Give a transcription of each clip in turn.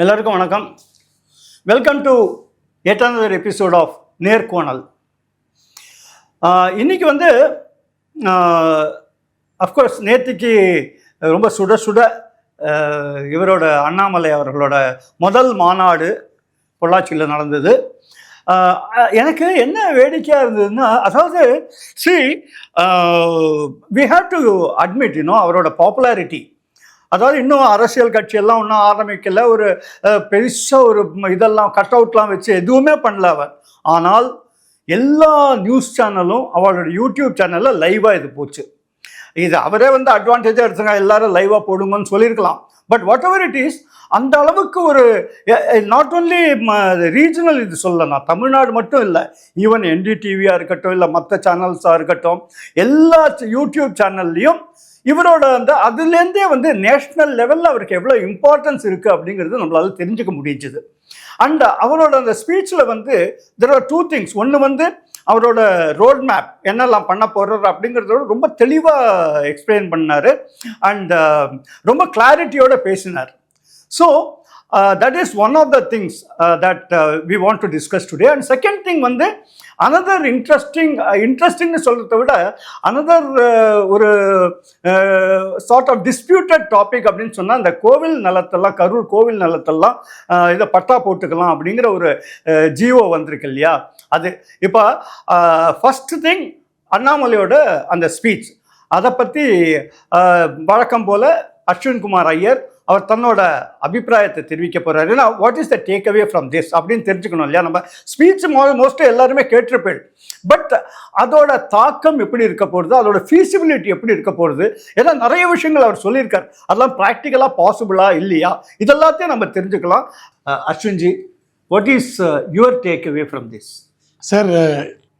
எல்லாருக்கும் வணக்கம். Welcome to yet another episode of Nerkonal. இன்னைக்கு வந்து அஃப்கோர்ஸ் நேற்றுக்கு ரொம்ப சுட சுட இவரோட அண்ணாமலை அவர்களோட முதல் மாநாடு பொள்ளாச்சியில் நடந்தது. எனக்கு என்ன வேடிக்கையாக இருந்ததுன்னா, அதாவது we have to admit, அவரோட பாப்புலாரிட்டி, அதாவது இன்னும் அரசியல் கட்சியெல்லாம் இன்னும் ஆரம்பிக்கல, ஒரு பெருசாக ஒரு இதெல்லாம் கட் அவுட்லாம் வச்சு எதுவுமே பண்ணல அவர். ஆனால் எல்லா நியூஸ் சேனலும் அவரோட யூடியூப் சேனலில் லைவாக இது போச்சு. இது அவரே வந்து அட்வான்டேஜாக எடுத்துங்க, எல்லாரும் லைவாக போடுங்கன்னு சொல்லியிருக்கலாம். But what ever it is, அந்த அளவுக்கு ஒரு நாட் ஓன்லி ரீஜனல், இது சொல்லலாம் தமிழ்நாடு மட்டும் இல்லை, ஈவன் NDTVயாக இருக்கட்டும், இல்லை மற்ற சேனல்ஸாக இருக்கட்டும், எல்லா யூடியூப் சேனல்லையும் இவரோட அதுலேருந்தே வந்து நேஷ்னல் லெவலில் அவருக்கு எவ்வளோ இம்பார்ட்டன்ஸ் இருக்குது அப்படிங்கிறது நம்மளால தெரிஞ்சுக்க முடிஞ்சுது. அண்ட் அவரோட அந்த ஸ்பீச்சில் வந்து தெர் ஆர் டூ திங்ஸ். ஒன்று வந்து அவரோட ரோட் மேப் என்னெல்லாம் பண்ண போடுறாரு அப்படிங்கிறதோட ரொம்ப தெளிவாக எக்ஸ்பிளைன் பண்ணார். அண்ட் ரொம்ப கிளாரிட்டியோடு பேசினார். So that is one of the things that we want to discuss today. And second thing வந்து another interesting சொல்றதை விட another ஒரு sort of disputed topic அப்படின்னு சொன்னால், இந்த கோவில் நிலத்தெல்லாம், கரூர் கோவில் நிலத்தெல்லாம் இதை பட்டா போட்டுக்கலாம் அப்படிங்கிற ஒரு ஜிஓ வந்திருக்கு இல்லையா. அது இப்போ ஃபர்ஸ்ட் திங் அண்ணாமலையோட அந்த ஸ்பீச், அதை பற்றி வழக்கம் போல் அஸ்வின்குமார் ஐயர் அவர் தன்னோட அபிப்பிராயத்தை தெரிவிக்க போறாரு. ஏன்னா what is the take away from this அப்படின்னு தெரிஞ்சுக்கணும் இல்லையா. நம்ம ஸ்பீச் மோஸ்ட்டாக எல்லாருமே கேட்டிருப்பேன். பட் அதோட தாக்கம் எப்படி இருக்க போகிறது, அதோட ஃபீசிபிலிட்டி எப்படி இருக்க போகிறது, ஏன்னா நிறைய விஷயங்கள் அவர் சொல்லியிருக்கார். அதெல்லாம் ப்ராக்டிக்கலாக பாசிபிளா இல்லையா, இதெல்லாத்தையும் நம்ம தெரிஞ்சுக்கலாம். Ashwinji, what is your take away from this? Sir,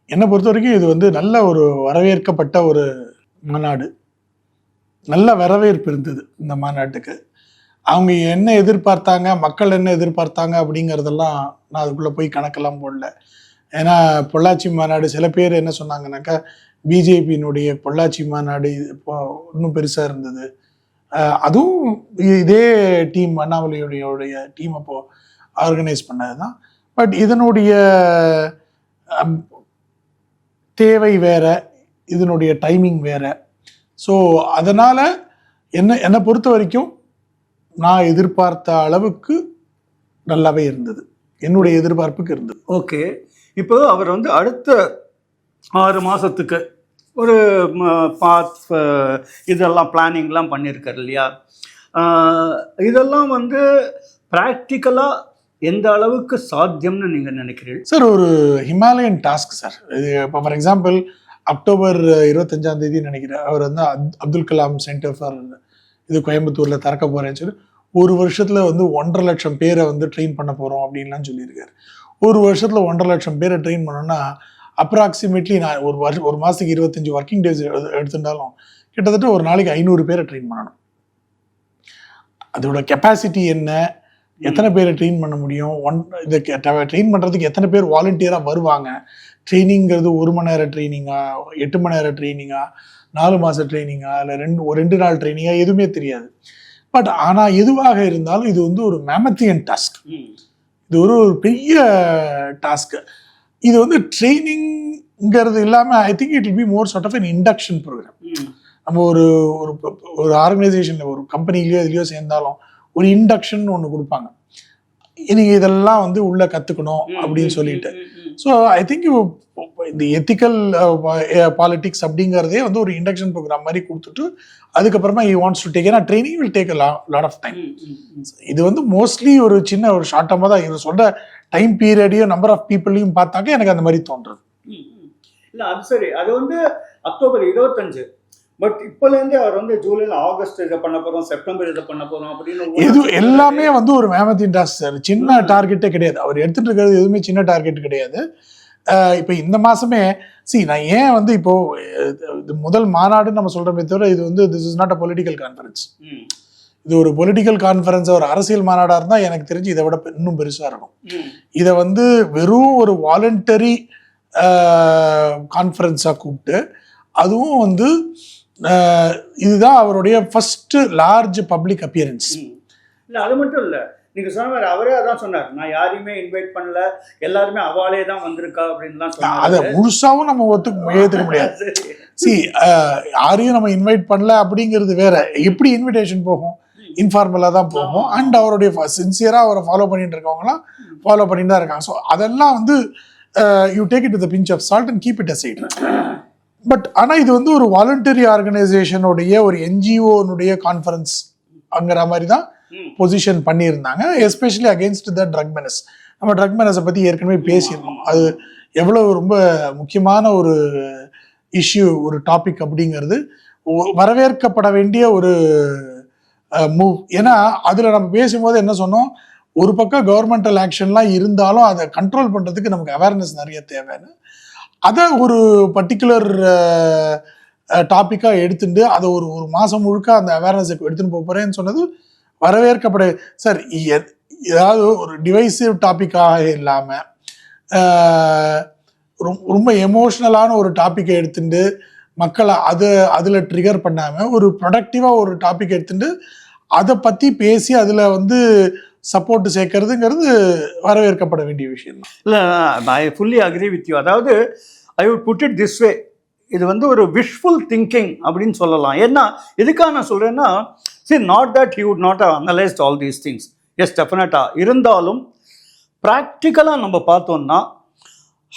என்னை பொறுத்த வரைக்கும் இது வந்து நல்ல ஒரு வரவேற்கப்பட்ட ஒரு மாநாடு. நல்ல வரவேற்பு இருந்தது இந்த மாநாட்டுக்கு. அவங்க என்ன எதிர்பார்த்தாங்க, மக்கள் என்ன எதிர்பார்த்தாங்க அப்படிங்கிறதெல்லாம் நான் அதுக்குள்ளே போய் கணக்கெல்லாம் போடல. ஏன்னா பொள்ளாச்சி மாநாடு சில பேர் என்ன சொன்னாங்கன்னாக்கா, பிஜேபியினுடைய பொள்ளாச்சி மாநாடு இப்போ இன்னும் பெருசாக இருந்தது, அதுவும் இதே டீம் அண்ணாமலையுடைய டீம் அப்போ ஆர்கனைஸ் பண்ணது தான். பட் இதனுடைய தேவை வேற, இதனுடைய டைமிங் வேற. ஸோ அதனால் என்னை பொறுத்த வரைக்கும் நான் எதிர்பார்த்த அளவுக்கு நல்லாவே இருந்தது, என்னுடைய எதிர்பார்ப்புக்கு இருந்தது. ஓகே, இப்போ அவர் வந்து அடுத்த 6 மாதத்துக்கு ஒரு இதெல்லாம் பிளானிங்லாம் பண்ணியிருக்காரு இல்லையா. இதெல்லாம் வந்து ப்ராக்டிக்கலாக எந்த அளவுக்கு சாத்தியம்னு நீங்கள் நினைக்கிறீர்கள் சார்? ஒரு ஹிமாலயன் டாஸ்க் சார் இது. இப்போ ஃபார் எக்ஸாம்பிள் அக்டோபர் 25 நினைக்கிறேன், அவர் வந்து அப்துல் கலாம் சென்டர் ஃபார் இது கோயம்புத்தூரில் திறக்க போகிறேன்னு சொல்லி ஒரு வருஷத்தில் வந்து 1.5 லட்சம் பேரை வந்து ட்ரெயின் பண்ண போகிறோம் அப்படின்லாம் சொல்லியிருக்காரு. ஒரு வருஷத்தில் 1.5 லட்சம் பேரை ட்ரெயின் பண்ணோன்னா அப்ராக்சிமேட்லி நான் ஒரு மாதத்துக்கு 25 ஒர்க்கிங் டேஸ் எடுத்துட்டாலும் கிட்டத்தட்ட ஒரு நாளைக்கு 500 பேரை ட்ரெயின் பண்ணணும். அதோட கெப்பாசிட்டி என்ன, எத்தனை பேரை ட்ரெயின் பண்ண முடியும், இதை ட்ரெயின் பண்ணுறதுக்கு எத்தனை பேர் வாலண்டியராக வருவாங்க, ட்ரைனிங்கிறது 1 மணி நேரம் ட்ரைனிங்கா, 8 மணி நேரம் ட்ரைனிங்கா, 4 மாத ட்ரைனிங்கா, இல்லை 2 நாள் ட்ரைனிங்கா, எதுவுமே தெரியாது. பட் ஆனால் எதுவாக இருந்தாலும் இது வந்து ஒரு மேமத்தியன் டாஸ்க். இது ஒரு பெரிய டாஸ்க்கு. இது வந்து ட்ரைனிங்கிறது இல்லாமல் I think it will be more sort of an induction program. நம்ம ஒரு ஆர்கனைசேஷனில், ஒரு கம்பெனிலையோ இதுலையோ சேர்ந்தாலும் ஒரு இண்டக்ஷன் ஒன்று கொடுப்பாங்க, நீங்கள் இதெல்லாம் வந்து உள்ளே கற்றுக்கணும் அப்படின்னு சொல்லிட்டு. ஸோ ஐ திங்க் இந்த எத்திக்கல் பாலிட்டிக்ஸ் அப்படிங்கிறதே வந்து ஒரு இண்டக்ஷன் ப்ரோக்ராம் மாதிரி கொடுத்துட்டு அதுக்கப்புறமா he wants to take, ஏன்னா training will take a lot of time. இது வந்து மோஸ்ட்லி ஒரு சின்ன ஒரு ஷார்ட் டர்மாக தான். இது சொல்கிற டைம் பீரியடையும் நம்பர் ஆஃப் பீப்புளையும் பார்த்தாக்க எனக்கு அந்த மாதிரி தோன்றுறது. இல்லை அது சரி, அது வந்து அக்டோபர் 25. பட் இப்போலேருந்து அவர் வந்து ஜூலையில், ஆகஸ்ட் இதை பண்ண போகிறோம், செப்டம்பர் இதை பண்ண போகிறோம் அப்படின்னு இது எல்லாமே வந்து ஒரு மேமத்தின் டாஸ்க் சார். சின்ன டார்கெட்டே கிடையாது. அவர் எடுத்துகிட்டு இருக்கிறது எதுவுமே சின்ன டார்கெட் கிடையாது. இப்போ இந்த மாதமே நான் ஏன் வந்து இப்போது முதல் மாநாடுன்னு நம்ம சொல்கிறோமே தவிர இது வந்து this is not a political conference. இது ஒரு பொலிட்டிக்கல் கான்ஃபரன்ஸ், ஒரு அரசியல் மாநாடாக இருந்தால் எனக்கு தெரிஞ்சு இதை விட இன்னும் பெருசாக இருக்கும். இதை வந்து வெறும் ஒரு வாலண்டரி கான்ஃபரன்ஸாக கூப்பிட்டு, அதுவும் வந்து இதுதான் அவருடைய ஃபர்ஸ்ட் லார்ஜ் பப்ளிக் அப்பியரன்ஸ். இல்லை அது மட்டும் இல்லை, நீங்கள் சொன்ன மாதிரி அவரே அதான் சொன்னார், நான் யாரையுமே இன்வைட் பண்ணல, எல்லாருமே அவளே தான் வந்திருக்கா அப்படின்லாம் அதை சொன்னார். முழுசாவும் நம்ம ஏத்துக்க முடியாது. சி யாரையும் நம்ம இன்வைட் பண்ணல அப்படிங்கிறது வேற. எப்படி இன்விடேஷன் போகும்? இன்ஃபார்மலா தான் போகும். அண்ட் அவருடைய சின்சியரா அவரை ஃபாலோ பண்ணிட்டு இருக்கவங்களாம் ஃபாலோ பண்ணிட்டு தான் இருக்காங்க. ஸோ அதெல்லாம் வந்து you take it with pinch of salt and keep it aside. But ஆனால் இது வந்து ஒரு வாலண்டரி ஆர்கனைசேஷனுடைய ஒரு என்ஜிஓனுடைய கான்ஃபரன்ஸ் அங்கிற மாதிரி தான் பொசிஷன் பண்ணியிருந்தாங்க. Especially against the drug menace. நம்ம ட்ரக் மெனஸை பற்றி ஏற்கனவே பேசியிருந்தோம். அது எவ்வளோ ரொம்ப முக்கியமான ஒரு இஷ்யூ, ஒரு டாபிக் அப்படிங்கிறது வரவேற்கப்பட வேண்டிய ஒரு மூவ். ஏன்னா அதில் நம்ம பேசும்போது என்ன சொன்னோம், ஒரு பக்கம் கவர்மெண்டல் ஆக்ஷன்லாம் இருந்தாலும் அதை கண்ட்ரோல் பண்ணுறதுக்கு நமக்கு அவேர்னஸ் நிறைய தேவைன்னு, அதை ஒரு பர்டிகுலர் டாப்பிக்காக எடுத்துட்டு அதை ஒரு மாதம் முழுக்க அந்த அவேர்னஸை எடுத்துன்னு போகிறேன்னு சொன்னது வரவேற்கப்பட. சார் ஏதாவது ஒரு டிவைசிவ் டாப்பிக்காக இல்லாமல் ரொம்ப எமோஷ்னலான ஒரு டாப்பிக்கை எடுத்துட்டு மக்களை அதில் ட்ரிகர் பண்ணாமல் ஒரு ப்ரொடக்டிவாக ஒரு டாபிக் எடுத்துட்டு அதை பற்றி பேசி அதில் வந்து சப்போர்ட் சேர்க்கறதுங்கிறது வரவேற்கப்பட வேண்டிய விஷயம் தான். இல்லை, I fully agree with you. அதாவது I would put it this way, இது வந்து ஒரு விஷஃபுல் திங்கிங் அப்படின்னு சொல்லலாம். ஏன்னா எதுக்காக நான் சொல்கிறேன்னா, see not that he would not have analyzed all these things. Yes, definitely. இருந்தாலும் ப்ராக்டிக்கலாக நம்ம பார்த்தோம்னா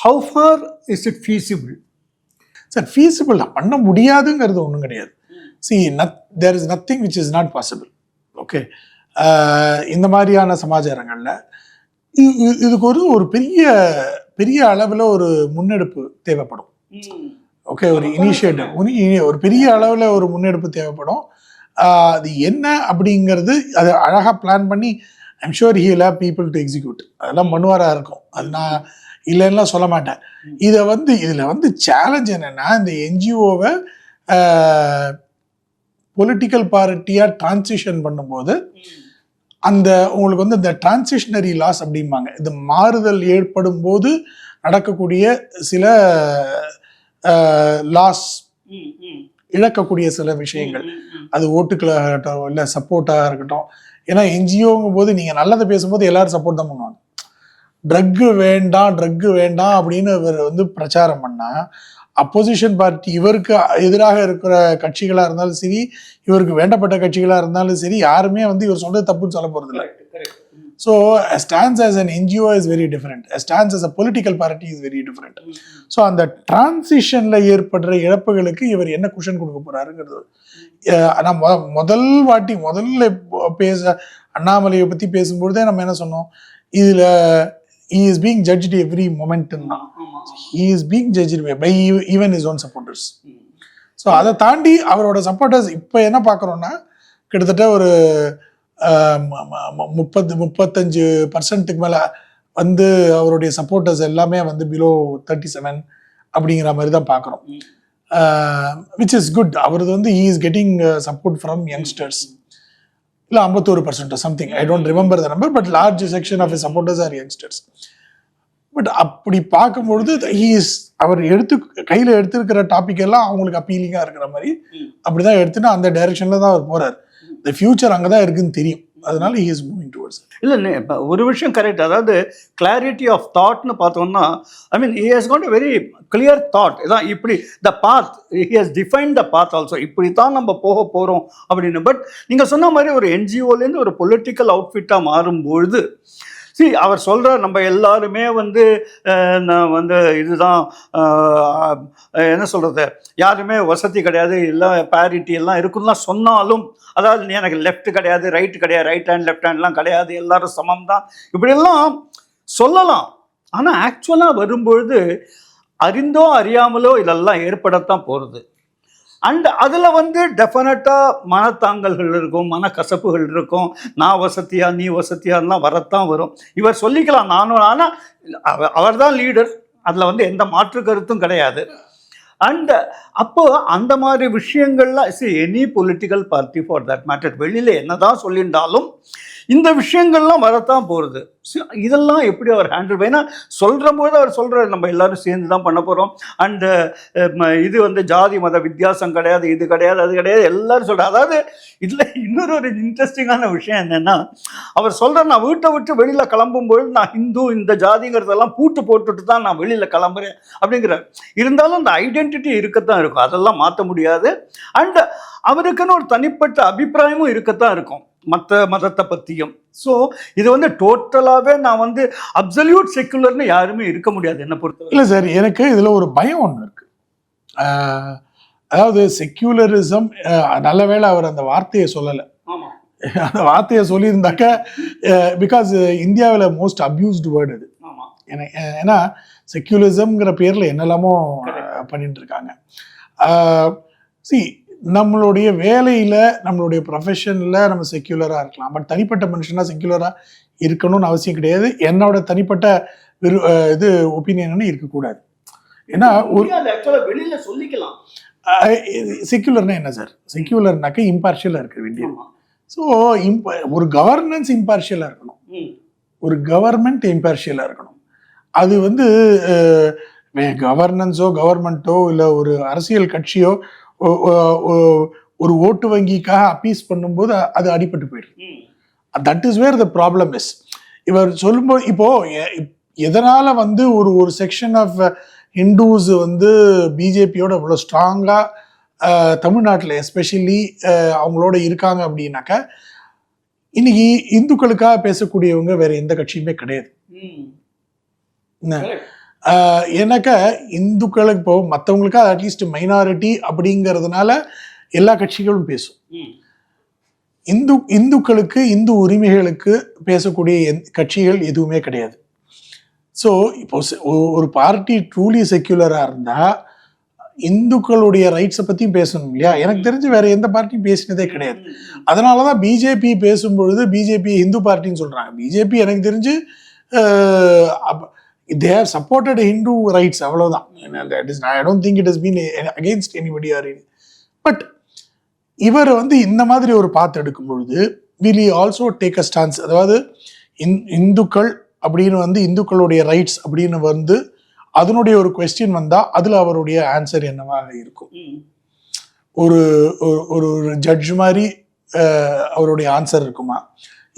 how far is it feasible? Sir feasible தான், பண்ண முடியாதுங்கிறது ஒன்றும் கிடையாது. see there is nothing which is not possible. Okay, இந்த மாதிரியான சமாச்சாரங்களில் இதுக்கு ஒரு பெரிய அளவில் ஒரு முன்னெடுப்பு தேவைப்படும். ஓகே, ஒரு இனிஷியேட்டிவ், ஒரு பெரிய அளவில் ஒரு முன்னெடுப்பு தேவைப்படும். அது என்ன அப்படிங்கிறது அதை அழகாக பிளான் பண்ணி I'm sure he will have people to execute. அதெல்லாம் பண்ணுவாராக இருக்கும், அது நான் இல்லைன்னா சொல்ல மாட்டேன். இதில் வந்து சேலஞ்ச் என்னென்னா, இந்த என்ஜிஓவை பொலிட்டிக்கல் பார்ட்டியாக டிரான்சிஷன் பண்ணும்போது அந்த உங்களுக்கு வந்து இந்த டிரான்சிஷனரி லாஸ் அப்படிம்பாங்க, இந்த மாறுதல் ஏற்படும் போது நடக்கக்கூடிய சில லாஸ், இழக்கக்கூடிய சில விஷயங்கள், அது ஓட்டுக்களாக இருக்கட்டும் இல்லை சப்போர்ட்டாக இருக்கட்டும். ஏன்னா என்ஜிஓங்கும் போது நீங்கள் நல்லதை பேசும்போது எல்லாரும் சப்போர்ட் தான் பண்ணுவாங்க. ட்ரக்கு வேண்டாம் அப்படின்னு இவர் வந்து பிரச்சாரம் பண்ணால் அப்போசிஷன் பார்ட்டி இவருக்கு எதிராக இருக்கிற கட்சிகளாக இருந்தாலும் சரி, இவருக்கு வேண்டப்பட்ட கட்சிகளாக இருந்தாலும் சரி, யாருமே வந்து இவர் சொல்றது தப்புன்னு சொல்ல போகிறது இல்லை. So a stance as an NGO is very different. A stance as a political party is very different. So அந்த டிரான்சிஷனில் ஏற்படுற இழப்புகளுக்கு இவர் என்ன குஷன் கொடுக்க போகிறாருங்கிறது. நான் முதல்ல அண்ணாமலையை பற்றி பேசும்பொழுதே நம்ம என்ன சொன்னோம், இதில் he is being judged every moment. He is being judged by even his own supporters. So அதை தாண்டி அவரோட சப்போர்ட்டர்ஸ் இப்போ என்ன பார்க்குறோன்னா, கிட்டத்தட்ட ஒரு 30-35% மேலே வந்து அவருடைய சப்போர்ட்டர்ஸ் எல்லாமே வந்து பிலோ 37 அப்படிங்கிற மாதிரி தான் பார்க்குறோம். Which is good. அவரது வந்து he is getting support from youngsters. இல்லை 51% something, I don't remember the number, but large section of supporters are youngsters. But அப்படி பார்க்கும்பொழுது அவர் கையில் எடுத்துருக்கிற டாபிக் எல்லாம் அவங்களுக்கு அப்பீலிங்காக இருக்கிற மாதிரி அப்படிதான் எடுத்துன்னா அந்த டைரக்ஷனில் தான் அவர் போகிறார். த ஃபியூச்சர் அங்கே தான் இருக்குன்னு தெரியும், அதனால he is moving towards it. இல்லை, இப்போ ஒரு விஷயம் கரெக்ட். அதாவது கிளாரிட்டி ஆஃப் தாட்னு பார்த்தோம்னா, ஐ மீன் he has got a very clear thought. இதான் இப்படி த பாத், he has defined the path also. இப்படி தான் நம்ம போக போகிறோம் அப்படின்னு. பட் நீங்கள் சொன்ன மாதிரி ஒரு என்ஜிஓலேருந்து ஒரு பொலிட்டிக்கல் அவுட்ஃபிட்டாக மாறும்பொழுது அவர் சொல்கிற நம்ம எல்லாருமே வந்து இதுதான் என்ன சொல்கிறது, யாருமே வசதி கிடையாது, இல்லை பேரிட்டி எல்லாம் இருக்குன்னா சொன்னாலும், அதாவது எனக்கு லெஃப்ட் கிடையாது, ரைட்டு கிடையாது, ரைட் ஹேண்ட் லெஃப்ட் ஹேண்ட்லாம் கிடையாது, எல்லாரும் சமம் தான், இப்படியெல்லாம் சொல்லலாம். ஆனால் ஆக்சுவலாக வரும்பொழுது அறிந்தோ அறியாமலோ இதெல்லாம் ஏற்படத்தான் போகிறது. அண்ட் அதில் வந்து டெஃபினட்டாக மனத்தாங்கல்கள் இருக்கும், மனக்கசப்புகள் இருக்கும். நான் வசதியா நீ வசதியாலாம் வரத்தான் வரும். இவர் சொல்லிக்கலாம் நானும், ஆனால் அவர் தான் லீடர், அதில் வந்து எந்த மாற்று கருத்தும் கிடையாது. அண்ட் அப்போ அந்த மாதிரி விஷயங்கள்லாம் any political party for that matter வெளியில் என்ன தான் சொல்லியிருந்தாலும் இந்த விஷயங்கள்லாம் வரத்தான் போகிறது. இதெல்லாம் எப்படி அவர் ஹேண்டில் ஏன்னா சொல்கிற போது அவர் சொல்கிறார் நம்ம எல்லாரும் சேர்ந்து தான் பண்ண போகிறோம் அண்டு இது வந்து ஜாதி மத வித்தியாசம் கிடையாது, இது கிடையாது, அது கிடையாது, எல்லாரும் சொல்கிறார். அதாவது இதில் இன்னொரு ஒரு இன்ட்ரெஸ்டிங்கான விஷயம் என்னென்னா, அவர் சொல்கிறார் நான் வீட்டை விட்டு வெளியில் கிளம்பும்போது நான் ஹிந்து இந்த ஜாதிங்கிறதெல்லாம் பூட்டு போட்டுட்டு தான் நான் வெளியில் கிளம்புறேன் அப்படிங்கிறார். இருந்தாலும் அந்த ஐடென்டிட்டி இருக்கத்தான் இருக்கும், அதெல்லாம் மாற்ற முடியாது. அண்ட் அவருக்குன்னு ஒரு தனிப்பட்ட அபிப்பிராயமும் இருக்கத்தான் இருக்கும் மற்ற மதத்தை பற்றியும். ஸோ இது வந்து டோட்டலாகவே நான் வந்து அப்சல்யூட் செக்குலர்னு யாருமே இருக்க முடியாது என்னை பொறுத்தவரை. இல்லை சார், எனக்கு இதில் ஒரு பயம் ஒன்று இருக்குது. அதாவது செக்யூலரிசம், நல்ல வேளை அவர் அந்த வார்த்தையை சொல்லலை. ஆமாம், அந்த வார்த்தையை சொல்லியிருந்தாக்க, பிகாஸ் இந்தியாவில் மோஸ்ட் அப்யூஸ்டு வேர்டு அது. ஆமாம், ஏன்னா செக்யூலரிசம்ங்கிற பேரில் என்னெல்லாமோ பண்ணிட்டு இருக்காங்க. சி, நம்மளுடைய வேலையில் நம்மளுடைய ப்ரொஃபஷனில் நம்ம செக்யூலராக இருக்கலாம், பட் தனிப்பட்ட மனுஷனாக செக்யூலராக இருக்கணும்னு அவசியம் கிடையாது. என்னோட தனிப்பட்ட இது ஒப்பீனியன்னு இருக்கக்கூடாது. ஏன்னா ஒரு வெளியில் சொல்லிக்கலாம். செக்யூலர்னா என்ன சார்? செக்யூலர்னாக்க இம்பார்ஷியலாக இருக்க வேண்டியது. ஸோ ஒரு கவர்னன்ஸ் இம்பார்ஷியலாக இருக்கணும், ஒரு கவர்மெண்ட் இம்பார்ஷியலாக இருக்கணும். அது வந்து கவர்னன்ஸோ கவர்மெண்ட்டோ இல்லை ஒரு அரசியல் கட்சியோ ஒரு ஓட்டு வங்கிக்காக அப்பீஸ் பண்ணும்போது அது அடிபட்டு போயிடும். That is where the problem is. இவர் சொல்லும்போது இப்போ எதனால வந்து ஒரு செக்ஷன் ஆஃப் ஹிந்துஸ் வந்து பிஜேபியோட இவ்வளோ ஸ்ட்ராங்காக தமிழ்நாட்டில் எஸ்பெஷலி அவங்களோட இருக்காங்க அப்படின்னாக்கா, இன்னைக்கு இந்துக்களுக்காக பேசக்கூடியவங்க வேற எந்த கட்சியுமே கிடையாது. ஏன்னாக்கா இந்துக்களுக்கு இப்போ மற்றவங்களுக்காக அட்லீஸ்ட் மைனாரிட்டி அப்படிங்கிறதுனால எல்லா கட்சிகளும் பேசும். இந்துக்களுக்கு இந்து உரிமைகளுக்கு பேசக்கூடிய கட்சிகள் எதுவுமே கிடையாது. ஸோ இப்போ ஒரு பார்ட்டி ட்ரூலி செக்யூலராக இருந்தால் இந்துக்களுடைய ரைட்ஸை பற்றியும் பேசணும் இல்லையா? எனக்கு தெரிஞ்சு வேற எந்த பார்ட்டியும் பேசினதே கிடையாது. அதனால தான் பிஜேபி பேசும்பொழுது பிஜேபி இந்து பார்ட்டின்னு சொல்கிறாங்க. பிஜேபி எனக்கு தெரிஞ்சு they have supported Hindu rights, அவ்வளவுதான். I don't think it has been against anybody or anything. But இவர் வந்து இந்த மாதிரி ஒரு பாத்து எடுக்கும் பொழுது will he also take a stance? அதாவது இந்துக்கள் அப்படின்னு வந்து இந்துக்களுடைய ரைட்ஸ் அப்படின்னு வந்து அதனுடைய ஒரு கொஸ்டின் வந்தா அதுல அவருடைய ஆன்சர் என்னவாக இருக்கும்? ஒரு ஒரு ஜட்ஜ் மாதிரி அவருடைய ஆன்சர் இருக்குமா,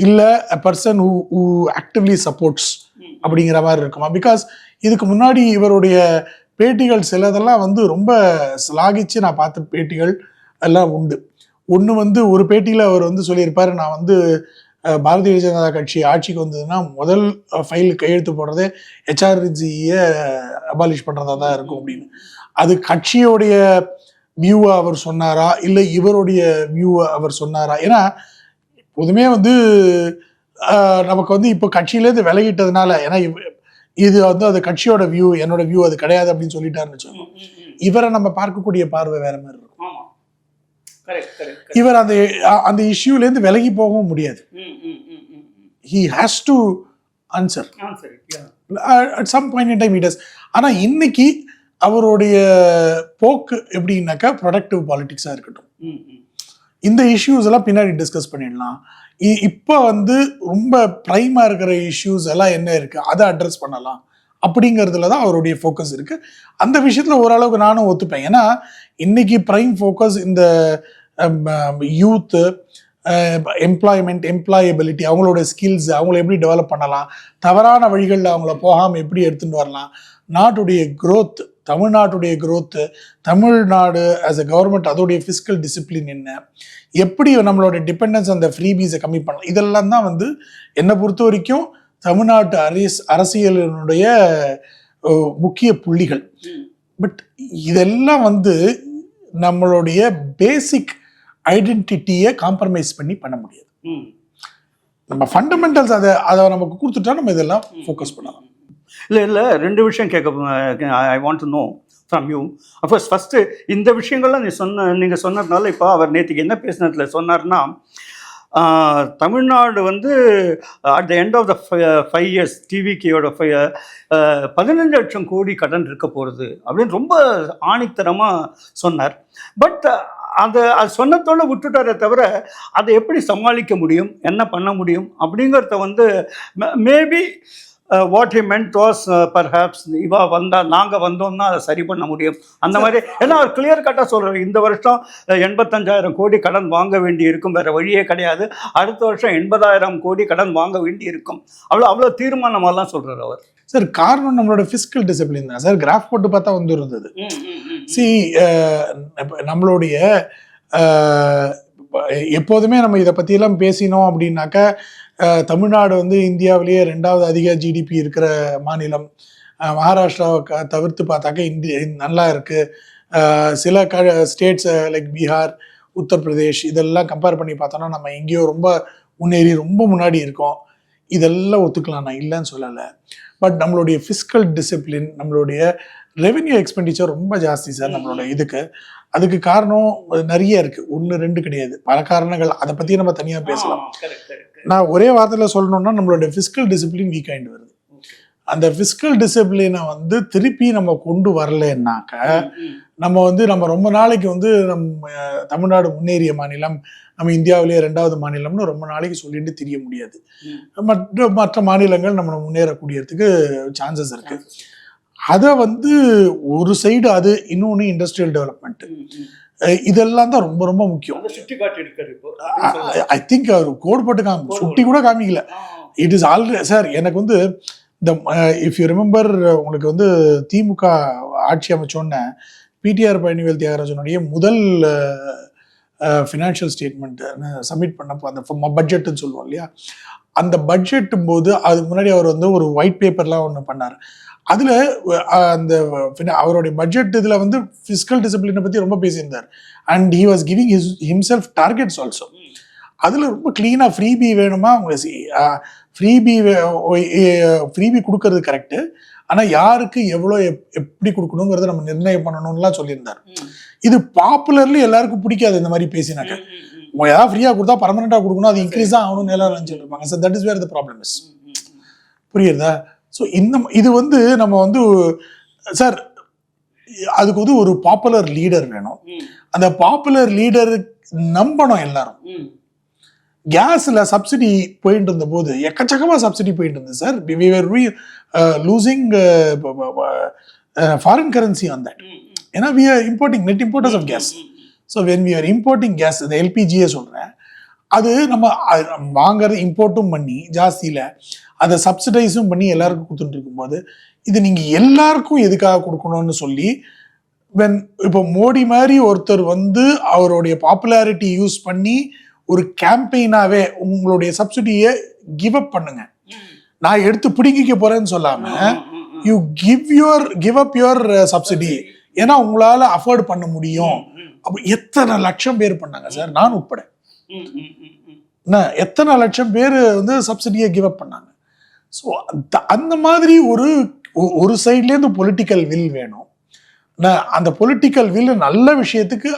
இல்ல a person who actively supports அப்படிங்கிற மாதிரி இருக்குமா? பிகாஸ் இதுக்கு முன்னாடி இவருடைய பேட்டிகள் சிலதெல்லாம் வந்து ரொம்ப சிலாகிச்சு நான் பார்த்த பேட்டிகள் எல்லாம் உண்டு. ஒன்று வந்து ஒரு பேட்டியில் அவர் வந்து சொல்லியிருப்பாரு, நான் வந்து பாரதிய ஜனதா கட்சி ஆட்சிக்கு வந்ததுன்னா முதல் ஃபைல் கையெழுத்து போடுறதே ஹெச்ஆர்ஜியை அபாலிஷ் பண்ணுறதா தான் இருக்கும் அப்படின்னு. அது கட்சியோடைய வியூவை அவர் சொன்னாரா இல்லை இவருடைய வியூவை அவர் சொன்னாரா? ஏன்னா பொதுமே வந்து நமக்கு வந்து இப்போ கட்சியிலேருந்து விலகிட்டதுனால, ஏன்னா இது வந்து அது கட்சியோட வியூ, என்னோட வியூ அது கிடையாது அப்படின்னு சொல்லிட்டாருன்னு வச்சுக்கோங்க. இவரை நம்ம பார்க்கக்கூடிய பார்வை வேற மாதிரி இருக்கும். இவர் அந்த இஷ்யூலேருந்து விலகி போகவும் முடியாது. he has to answer at some point in time he does. ஆனா இன்னைக்கு அவருடைய போக்கு எப்படின்னாக்கா ப்ரொடக்டிவ் பாலிடிக்ஸா இருக்கட்டும், இந்த இஷ்யூஸ் எல்லாம் பின்னாடி டிஸ்கஸ் பண்ணிடலாம். இப்போ வந்து ரொம்ப பிரைமா இருக்கிற இஷ்யூஸ் எல்லாம் என்ன இருக்கு அதை அட்ரஸ் பண்ணலாம் அப்படிங்கிறதுல தான் அவருடைய ஃபோக்கஸ் இருக்கு. அந்த விஷயத்துல ஓரளவுக்கு நானும் ஒத்துப்பேன். ஏன்னா இன்னைக்கு பிரைம் ஃபோக்கஸ் இந்த யூத்து எம்ப்ளாய்மெண்ட், எம்ப்ளாயபிலிட்டி, அவங்களோட ஸ்கில்ஸ், அவங்கள எப்படி டெவலப் பண்ணலாம், தவறான வழிகளில் அவங்கள போகாமல் எப்படி எடுத்துட்டு வரலாம், நாட்டுடைய growth, தமிழ்நாட்டுடைய growth, Tamil Nadu as a government அதோடைய ஃபிஸ்கல் டிசிப்ளின் என்ன, எப்படி நம்மளோட டிபெண்டன்ஸ் அந்த ஃப்ரீபீஸை கம்மி பண்ணலாம், இதெல்லாம் தான் வந்து என்னை பொறுத்த வரைக்கும் தமிழ்நாட்டு அரசியலினுடைய முக்கிய புள்ளிகள். பட் இதெல்லாம் வந்து நம்மளுடைய பேசிக் ஐடென்டிட்டியை காம்ப்ரமைஸ் பண்ண முடியாது. நம்ம ஃபண்டமெண்டல்ஸ் அதை நமக்கு கொடுத்துட்டா நம்ம இதெல்லாம் ஃபோக்கஸ் பண்ணலாம். இல்லை ரெண்டு விஷயம் கேட்க I want to know from you. Of course first இந்த விஷயங்கள்லாம் நீங்கள் சொன்னதுனால இப்போ அவர் நேற்றுக்கு என்ன பேசினதுல சொன்னார்னா, தமிழ்நாடு வந்து at the end of the 5 years டிவிகேயோட 15 லட்சம் கோடி கடன் இருக்க போகிறது அப்படின்னு ரொம்ப ஆணித்தரமாக சொன்னார். பட் அது சொன்னதோட விட்டுட்டாரே தவிர அதை எப்படி சமாளிக்க முடியும், என்ன பண்ண முடியும் அப்படிங்கிறத வந்து maybe what he மென்ட் was perhaps இவா வந்தால் நாங்கள் வந்தோம்னா அதை சரி பண்ண முடியும் அந்த மாதிரி. ஏன்னா அவர் கிளியர் கட்டாக சொல்கிறார், இந்த வருஷம் 85,000 கோடி கடன் வாங்க வேண்டி இருக்கும், வேறு வழியே கிடையாது, அடுத்த வருஷம் 80,000 கோடி கடன் வாங்க வேண்டி இருக்கும், அவ்வளோ தீர்மானமாலாம் சொல்கிறார் அவர். சார் காரணம் நம்மளோட ஃபிஸ்கல் டிசிப்ளின் தான் சார். கிராஃப் போட்டு பார்த்தா வந்து இருந்தது. நம்மளுடைய எப்போதுமே நம்ம இதை பற்றியெல்லாம் பேசினோம் அப்படின்னாக்கா, தமிழ்நாடு வந்து இந்தியாவிலேயே 2வது அதிக ஜிடிபி இருக்கிற மாநிலம், மகாராஷ்டிராவை தவிர்த்து பார்த்தாக்க நல்லா இருக்கு. சில ஸ்டேட்ஸ் லைக் பீகார், உத்தரப்பிரதேஷ் இதெல்லாம் கம்பேர் பண்ணி பார்த்தோன்னா நம்ம எங்கேயோ ரொம்ப முன்னேறி ரொம்ப முன்னாடி இருக்கோம். இதெல்லாம் ஒத்துக்கலாம், நான் இல்லைன்னு சொல்லலை. பட் நம்மளுடைய ஃபிஸ்கல் டிசிப்ளின், நம்மளுடைய ரெவென்யூ எக்ஸ்பெண்டிச்சர் ரொம்ப ஜாஸ்தி சார் நம்மளோட இதுக்கு. அதுக்கு காரணம் நிறைய இருக்கு, 1-2 கிடையாது, பல காரணங்கள். அதை பற்றி நம்ம தனியாக பேசலாம். நான் ஒரே வார்த்தையில் சொல்லணும்னா நம்மளுடைய ஃபிஸ்கல் டிசிப்ளின் வீக் ஆகிட்டு வருது. அந்த ஃபிஸ்கல் டிசிப்ளினை வந்து திருப்பி நம்ம கொண்டு வரலன்னாக்க நம்ம ரொம்ப நாளைக்கு வந்து நம்ம தமிழ்நாடு முன்னேறிய மாநிலம், நம்ம இந்தியாவிலேயே 2வது மாநிலம்னு ரொம்ப நாளைக்கு சொல்லிட்டு தெரிய முடியாது. மற்ற மாநிலங்கள் நம்ம முன்னேறக்கூடியதுக்கு சான்சஸ் இருக்கு. அதை வந்து ஒரு சைடு அது, இன்னொன்று இண்டஸ்ட்ரியல் டெவலப்மெண்ட், இதெல்லாம் தான் ரொம்ப ரொம்ப முக்கியம். ஐ திங்க் அவர் கோட் போட்டு சுட்டி கூட காமிக்கல. It is already sir. எனக்கு வந்து இந்த இஃப் யூ ரிமெம்பர், உங்களுக்கு வந்து திமுக ஆட்சி அமைச்சோன்னே பிடிஆர் பழனிவேல் தியாகராஜனுடைய முதல் ஃபினான்ஷியல் ஸ்டேட்மெண்ட் சப்மிட் பண்ணப்போ, அந்த பட்ஜெட்டுன்னு சொல்லுவோம் இல்லையா, அந்த பட்ஜெட்டும் போது அதுக்கு முன்னாடி அவர் வந்து ஒரு ஒயிட் பேப்பர்லாம் ஒன்று பண்ணார். அதில் அந்த அவருடைய பட்ஜெட் இதில் வந்து ஃபிஸ்கல் டிசிப்ளினை பற்றி ரொம்ப பேசியிருந்தார். And he was giving himself targets also. அதில் ரொம்ப க்ளீனாக ஃப்ரீபி வேணுமா, அவங்க ஃப்ரீபி கொடுக்கறது கரெக்டு, ஆனால் யாருக்கு எவ்வளோ எப்படி கொடுக்கணுங்கிறத நம்ம நிர்ணயம் பண்ணணும்லாம் சொல்லியிருந்தார். இது பாப்புலர்லி எல்லாருக்கும் பிடிக்காது இந்த மாதிரி பேசினாக்க. ஏதாவது ஃப்ரீயாக கொடுத்தா பர்மனெண்ட்டாக கொடுக்கணும், அது இன்க்ரீஸ் தான் ஆகணும்னு எல்லாம் நினச்சிட்டு இருப்பாங்க. So that is where the problem is. புரியுறதா? ஸோ இது வந்து நம்ம வந்து சார் அதுக்கு வந்து ஒரு பாப்புலர் லீடர் வேணும். அந்த பாப்புலர் லீடர் நம்பணும் எல்லாரும். கேஸ்ல சப்சிடி போயிட்டு இருந்த போது எக்கச்சக்கமா சப்சிடி போயிட்டு இருந்தது sir. we were losing foreign currency on that. ஏன்னா we are importing, net importers of gas. So when we are importing gas, இந்த எல்பிஜியே சொல்றேன், அது நம்ம வாங்குறது இம்போர்ட்டும் பண்ணி ஜாஸ்தியில் அதை சப்சிடைஸும் பண்ணி எல்லாருக்கும் கொடுத்துட்டு இருக்கும்போது, இது நீங்கள் எல்லாருக்கும் எதுக்காக கொடுக்கணும்னு சொல்லி இப்போ மோடி மாதிரி ஒருத்தர் வந்து அவருடைய பாப்புலாரிட்டி யூஸ் பண்ணி ஒரு கேம்பெயினாவே உங்களுடைய சப்சிடியை கிவ் அப் பண்ணுங்க, நான் எடுத்து பிடிங்கிக்க போறேன்னு சொல்லாம you give up your subsidy, ஏன்னா உங்களால அஃபோர்ட் பண்ண முடியும். அப்ப எத்தனை லட்சம் பேர் பண்ணாங்க சார், நான் உட்பட எத்தனை லட்சம் பேர் வந்து சப்சிடியை கிவ் அப் பண்ணாங்க. ஸோ அந்த மாதிரி ஒரு சைட்லேருந்து பொலிட்டிக்கல் வில் வேணும். அந்த பொலிட்டிக்கல் வில் நல்ல விஷயத்துக்கு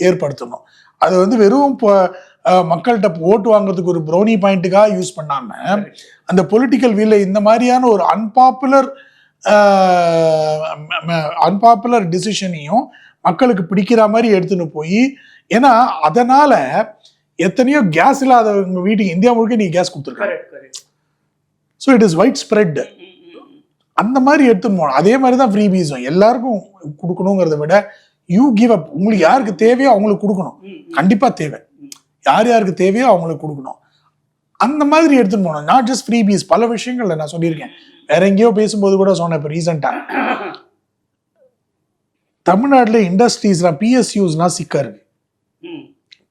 ஏற்படுத்தணும். அது வந்து வெறும் மக்கள்கிட்ட ஓட்டு வாங்குறதுக்கு ஒரு ப்ரௌனி பாயிண்ட்டுக்காக யூஸ் பண்ணாம அந்த பொலிட்டிக்கல் வில் இந்த மாதிரியான ஒரு அன்பாப்புலர் டிசிஷனையும் மக்களுக்கு பிடிக்கிற மாதிரி எடுத்துன்னு போய், ஏன்னா அதனால எத்தனையோ கேஸ் இல்லாதவங்க வீட்டுக்கு இந்தியா முழுக்க நீங்க கேஸ் கொடுத்துருக்காங்க. So it is white spread. அந்த மாதிரி எடுத்துன்னு போகணும். அதே மாதிரி தான் ஃப்ரீபீஸும் எல்லாருக்கும் கொடுக்கணுங்கிறத விட யூ கிவ் அப். உங்களுக்கு யாருக்கு தேவையோ அவங்களுக்கு கொடுக்கணும், கண்டிப்பா தேவை. யார் யாருக்கு தேவையோ அவங்களுக்கு கொடுக்கணும். அந்த மாதிரி எடுத்துன்னு போகணும். Not just freebies. பல விஷயங்கள்ல நான் சொல்லியிருக்கேன், வேற எங்கேயோ பேசும்போது கூட சொன்னேன். இப்போ ரீசெண்டா தமிழ்நாட்டில் இண்டஸ்ட்ரீஸ்லாம் பிஎஸ்யூஸ்லாம் சிக்கா இருக்கு.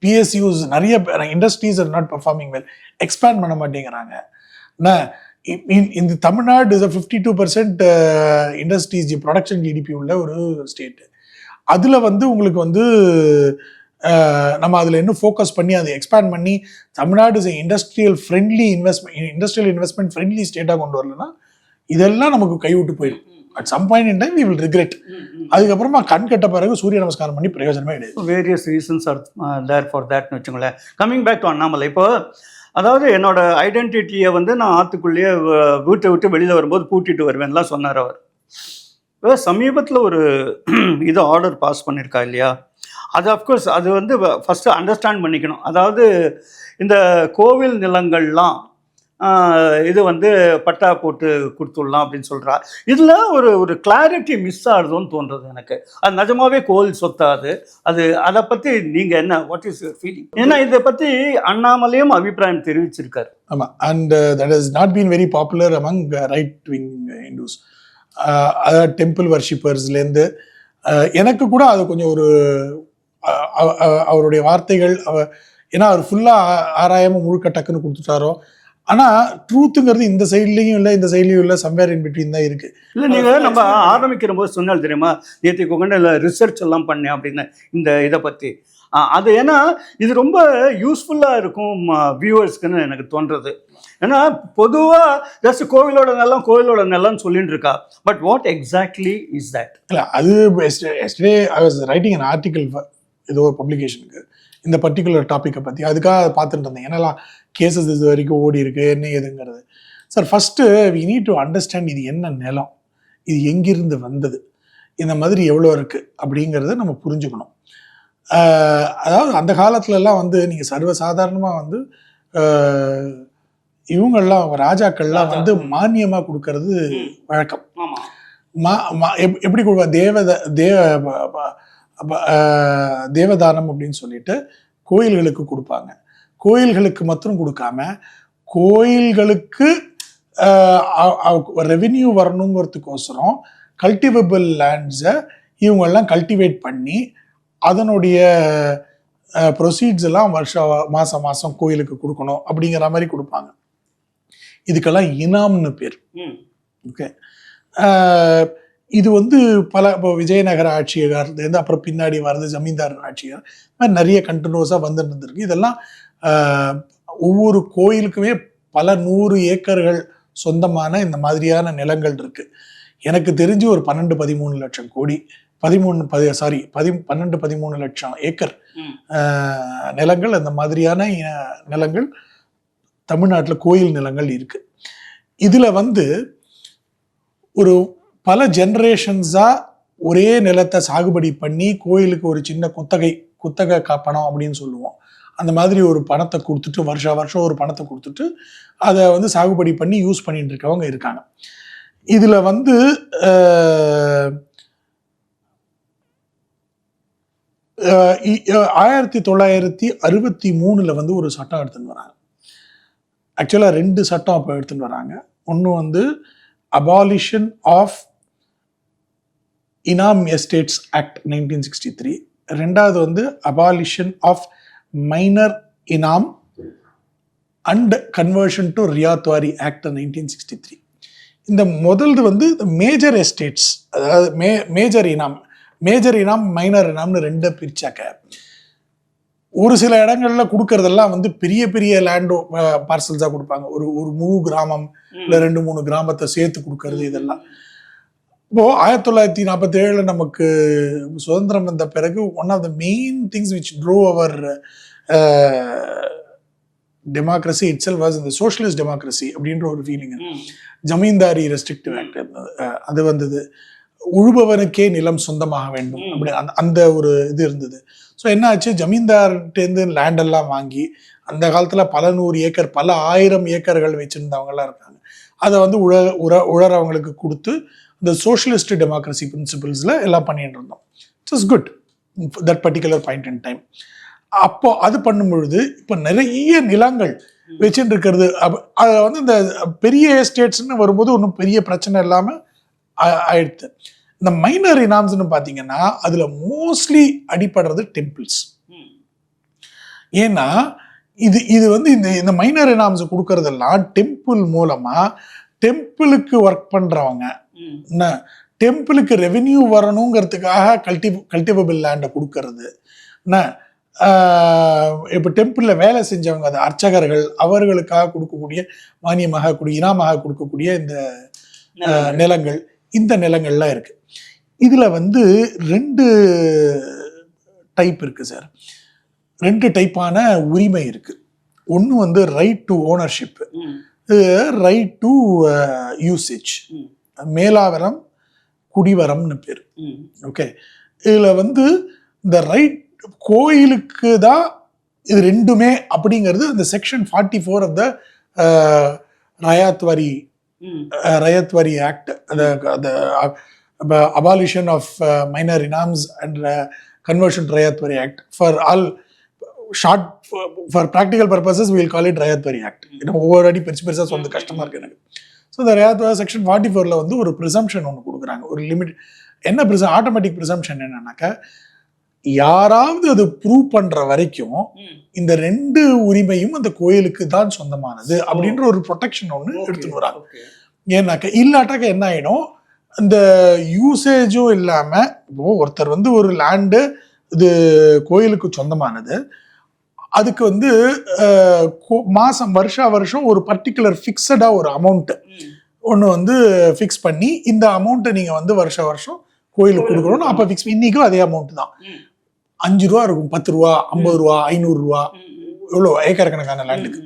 பிஎஸ்யூஸ் நிறைய industries are not performing well, expand பண்ண மாட்டேங்கிறாங்க. இந்த Tamil Nadu is 52% industries production GDP உள்ள ஒரு ஸ்டேட். அதுல வந்து உங்களுக்கு வந்து நம்ம அதில் இன்னும் ஃபோக்கஸ் பண்ணி அதை எக்ஸ்பேண்ட் பண்ணி Tamil Nadu is industrial investment friendly ஸ்டேட்டாக கொண்டு வரலன்னா இதெல்லாம் நமக்கு கைவிட்டு போயிடும். At some point in time we will regret. அதுக்கப்புறமா கண் கட்ட பிறகு சூரிய நமஸ்காரம் பண்ணி பிரயோஜனமே கிடையாது. Various reasons are there for தேட்னு வச்சுங்களேன். கம்மிங் பேக் டு அண்ணாமலை, இப்போ அதாவது என்னோட ஐடென்டிட்டியை வந்து நான் ஆற்றுக்குள்ளேயே வீட்டை விட்டு வெளியில் வரும்போது பூட்டிட்டு வருவேன்லாம் சொன்னார் அவர். சமீபத்தில் ஒரு இது ஆர்டர் பாஸ் பண்ணியிருக்கா இல்லையா, அது அஃப்கோர்ஸ் அது வந்து ஃபஸ்ட்டு அண்டர்ஸ்டாண்ட் பண்ணிக்கணும். அதாவது இந்த கோவில் நிலங்கள்லாம் இது வந்து பட்டா போட்டு கொடுத்துடலாம் அப்படின்னு சொல்கிறா. இதில் ஒரு ஒரு கிளாரிட்டி மிஸ் ஆகுதுன்னு தோன்றுறது எனக்கு. அது நிஜமாவே கோவில் சொத்தாது. அதை பற்றி நீங்கள் என்ன, வாட் இஸ் யுவர் ஃபீலிங்? ஏன்னா இதை பற்றி அண்ணாமலையும் அபிப்பிராயம் தெரிவிச்சிருக்காரு. ஆமாம், and that is not been very popular among right wing Hindus. அதாவது டெம்பிள் வர்ஷிப்பர்ஸ்லேருந்து எனக்கு கூட அது கொஞ்சம் ஒரு அவருடைய வார்த்தைகள் ஏன்னா அவர் ஃபுல்லாக ஆராயாமல் முழுக்க டக்குன்னு கொடுத்துட்டாரோ. ஆனால் ட்ரூத்துங்கிறது இந்த சைட்லேயும் இல்லை இந்த சைட்லேயும் இல்லை, சம்வேர் இன் பிட்வீன் தான் இருக்குது. இல்லை நீங்கள் நம்ம ஆரம்பிக்கிற போது சொன்னால் தெரியுமா, நேற்று கொண்டு இல்லை ரிசர்ச் எல்லாம் பண்ணேன் அப்படின்னு இந்த இதை பற்றி. அது ஏன்னா இது ரொம்ப யூஸ்ஃபுல்லாக இருக்கும் வியூவர்ஸ்க்குன்னு எனக்கு தோன்றது. ஏன்னா பொதுவாக ஜஸ்ட் கோவிலோட நிலம்னு சொல்லிட்டு இருக்கா. But what exactly is that? இல்லை அது yesterday I was writing an article ஏதோ ஒரு பப்ளிகேஷனுக்கு இந்த பர்டிகுலர் டாப்பிக்கை பற்றி. அதுக்காக பார்த்துட்டு இருந்தேன் என்னெல்லாம் கேசஸ் இது வரைக்கும் ஓடி இருக்கு என்ன ஏதுங்கிறது. Sir first we need to understand இது என்ன நிலம், இது எங்கிருந்து வந்தது, இந்த மாதிரி எவ்வளோ இருக்குது அப்படிங்கிறத நம்ம புரிஞ்சுக்கணும். அதாவது அந்த காலத்துலலாம் வந்து நீங்கள் சர்வசாதாரணமாக வந்து இவங்கள்லாம் ராஜாக்கள்லாம் வந்து மானியமாக கொடுக்கறது வழக்கம். எப்படி கொடுப்பா, தேவதானம் அப்படின்னு சொல்லிட்டு கோயில்களுக்கு கொடுப்பாங்க. கோயில்களுக்கு மட்டும் கொடுக்காம கோயில்களுக்கு ரெவென்யூ வரணுங்கிறதுக்கோசரம் கல்டிவேபிள் லேண்ட்ஸை இவங்கெல்லாம் கல்டிவேட் பண்ணி அதனுடைய ப்ரொசீட்ஸ் எல்லாம் மாதம் கோயிலுக்கு கொடுக்கணும் அப்படிங்கிற மாதிரி கொடுப்பாங்க. இதுக்கெல்லாம் இனாம்னு பேர். ஓகே, இது வந்து பல இப்போ விஜயநகர ஆட்சியர்லேருந்து அப்புறம் பின்னாடி வர்றது ஜமீன்தார் ஆட்சியர் மாதிரி நிறைய கண்டினியூஸாக வந்துட்டு இருந்திருக்கு. இதெல்லாம் ஒவ்வொரு கோயிலுக்குமே பல 100 ஏக்கர்கள் சொந்தமான இந்த மாதிரியான நிலங்கள் இருக்குது. எனக்கு தெரிஞ்சு ஒரு 12-13 லட்சம் கோடி 12-13 லட்சம் ஏக்கர் நிலங்கள், அந்த மாதிரியான நிலங்கள் தமிழ்நாட்டில் கோயில் நிலங்கள் இருக்கு. இதுல வந்து ஒரு பல ஜென்ரேஷன்ஸா ஒரே நிலத்தை சாகுபடி பண்ணி கோயிலுக்கு ஒரு சின்ன குத்தகை பணம் அப்படின்னு சொல்லுவோம். அந்த மாதிரி ஒரு பணத்தை கொடுத்துட்டு வருஷம் ஒரு பணத்தை கொடுத்துட்டு அதை வந்து சாகுபடி பண்ணி யூஸ் பண்ணிட்டு இருக்கவங்க இருக்காங்க. இதுல வந்து 1963 வந்து ஒரு சட்டம் எடுத்துன்னு வராங்க. ஆக்சுவலா 2 சட்டம் அப்போ எடுத்துன்னு வராங்க. ஒன்று வந்து அபாலிஷன் ஆஃப் இனாம் எஸ்டேட்ஸ் ஆக்ட் 1963, ரெண்டாவது வந்து அபாலிஷன் ஆஃப் மைனர் இனாம் and conversion to ryotwari act 1963. இந்த முதல்து வந்து மேஜர் எஸ்டேட்ஸ், அதாவது மேஜர் இனாம் மைனர் இனாம்னு 2 பிரிச்சாக்க, ஒரு சில இடங்கள்ல கொடுக்கறதெல்லாம் வந்து பெரிய பெரிய லேண்டோ பார்சல்ஸா கொடுப்பாங்க. ஒரு முழு கிராமம் இல்லை 2-3 கிராமத்தை சேர்த்து கொடுக்கறது. இதெல்லாம் இப்போ 1947 நமக்கு சுதந்திரம் வந்த பிறகு one of the main things which throw our democracy itself was இந்த சோஷியலிஸ்ட் டெமோக்ரஸி அப்படின்ற ஒரு ஃபீலிங். ஜமீன்தாரி ரெஸ்ட்ரிக்டிவ் ஆக்ட் அது வந்தது. உழுபவனுக்கே நிலம் சொந்தமாக வேண்டும் அப்படி அந்த ஒரு இது இருந்தது. ஸோ என்ன ஆச்சு, ஜமீன்தார்கிட்டேருந்து லேண்டெல்லாம் வாங்கி அந்த காலத்தில் பல 100 ஏக்கர் பல 1000 ஏக்கர்கள் வச்சுருந்தவங்கலாம் இருக்காங்க. அதை வந்து உழறவங்களுக்கு கொடுத்து இந்த சோஷியலிஸ்ட் டெமோக்ரஸி பிரின்சிபிள்ஸில் எல்லாம் பண்ணிட்டு இருந்தோம். It's is good that particular point in time. அப்போ அது பண்ணும் பொழுது இப்போ நிறைய நிலங்கள் வச்சுட்டு இருக்கிறது. அதை வந்து இந்த பெரிய எஸ்டேட்ஸ்ன்னு வரும்போது ஒன்றும் பெரிய பிரச்சனை இல்லாமல் ஆயிடுது. இந்த மைனர் இனாம்ஸ்னு பார்த்தீங்கன்னா அதில் மோஸ்ட்லி அடிப்படுறது டெம்பிள்ஸ். ஏன்னா இது வந்து இந்த மைனர் இனாம்ஸ் கொடுக்கறதெல்லாம் டெம்பிள் மூலமா டெம்பிளுக்கு ஒர்க் பண்றவங்க, டெம்பிளுக்கு ரெவென்யூ வரணுங்கிறதுக்காக கல்டிவேபிள் லேண்டை கொடுக்கறது. இப்போ டெம்பிளில் வேலை செஞ்சவங்க, அது அர்ச்சகர்கள், அவர்களுக்காக கொடுக்கக்கூடிய மானியமாக இனாமாக கொடுக்கக்கூடிய இந்த நிலங்கள், இந்த நிலங்கள்லாம் இருக்கு. இதுல வந்து 2 டைப் இருக்கு சார். 2 டைப்பான உரிமை இருக்கு. ஒன்று வந்து right to ownership, right to usage, மேலாவரம் குடிவரம்னு பேர். ஓகே, இதுல வந்து இந்த ரைட் கோயிலுக்கு தான் இது ரெண்டுமே அப்படிங்கிறது இந்த section 44 of the ryotwari act, அந்த அபாலிஷன் ஆஃப் மைனர் இனாம்ஸ் and conversion ryotwari act for all short for practical purposes will call it ryotwari act. இன்னும் ஒவ்வொரு அடி பெருசாக சொல்றது கஷ்டமா இருக்கு எனக்கு. ஸோ இந்த ரயாத்வாரி செக்ஷன் 44 வந்து ஒரு ப்ரிசம்ஷன் ஒன்று கொடுக்குறாங்க, ஒரு லிமிட். என்ன ஆட்டோமேட்டிக் ப்ரிசம்ஷன் என்னன்னாக்கா, யாராவது அது ப்ரூவ் பண்ற வரைக்கும் இந்த ரெண்டு உரிமையும் அந்த கோயிலுக்கு தான் சொந்தமானது அப்படின்ற ஒரு ப்ரொடெக்ஷன் ஒன்று எடுத்துன்னு வராங்க. ஏன்னாக்கா இல்லாட்டாக்க என்ன ஆயிடும், இந்த யூசேஜும் இல்லாம இப்போ ஒருத்தர் வந்து ஒரு லேண்டு இது கோயிலுக்கு சொந்தமானது, அதுக்கு வந்து வருஷம் ஒரு பர்டிகுலர் ஃபிக்ஸடா ஒரு அமௌண்ட் ஒன்று வந்து ஃபிக்ஸ் பண்ணி இந்த அமௌண்ட்டை நீங்க வந்து வருஷம் கோயிலுக்கு கொடுக்கணும். அப்ப ஃபிக்ஸ் இன்னைக்கும் அதே அமௌண்ட் தான், 5 ரூபா இருக்கும், 10 ரூபா, 50 ரூபா, 500 ரூபா, இவ்வளோ ஏக்கர் கணக்கான லேண்டுக்கு.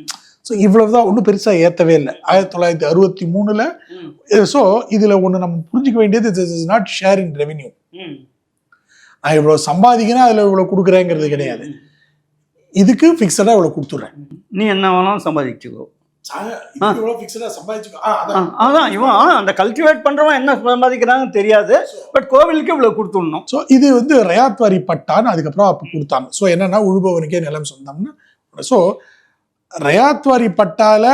ஸோ இவ்வளவுதான், ஒன்றும் பெருசா ஏற்றவே இல்லை 1963. ஸோ இதுல ஒன்று நம்ம புரிஞ்சுக்க வேண்டியது, this is not share in revenue. நான் இவ்வளவு சம்பாதிக்கிறேன் அதுல இவ்வளவு கொடுக்குறேங்கிறது கிடையாது. இதுக்கு ஃபிக்ஸடா இவ்வளவு கொடுத்துட்றேன், நீ என்ன வேணாலும் சம்பாதிச்சுக்கோ. அதான் இவன் அந்த கல்டிவேட் பண்றவன் என்ன சம்பாதிக்கிறான்னு தெரியாது, பட் கோவிலுக்கு இவ்வளவு கொடுத்துடணும். ஸோ இது வந்து ரயாத்வாரி பட்டான்னு அதுக்கப்புறம் அப்போ கொடுத்தாங்க. ஸோ என்னன்னா உழுபவனுக்கே நிலம் சொந்தம்னு. ஸோ ரயாத்வாரி பட்டால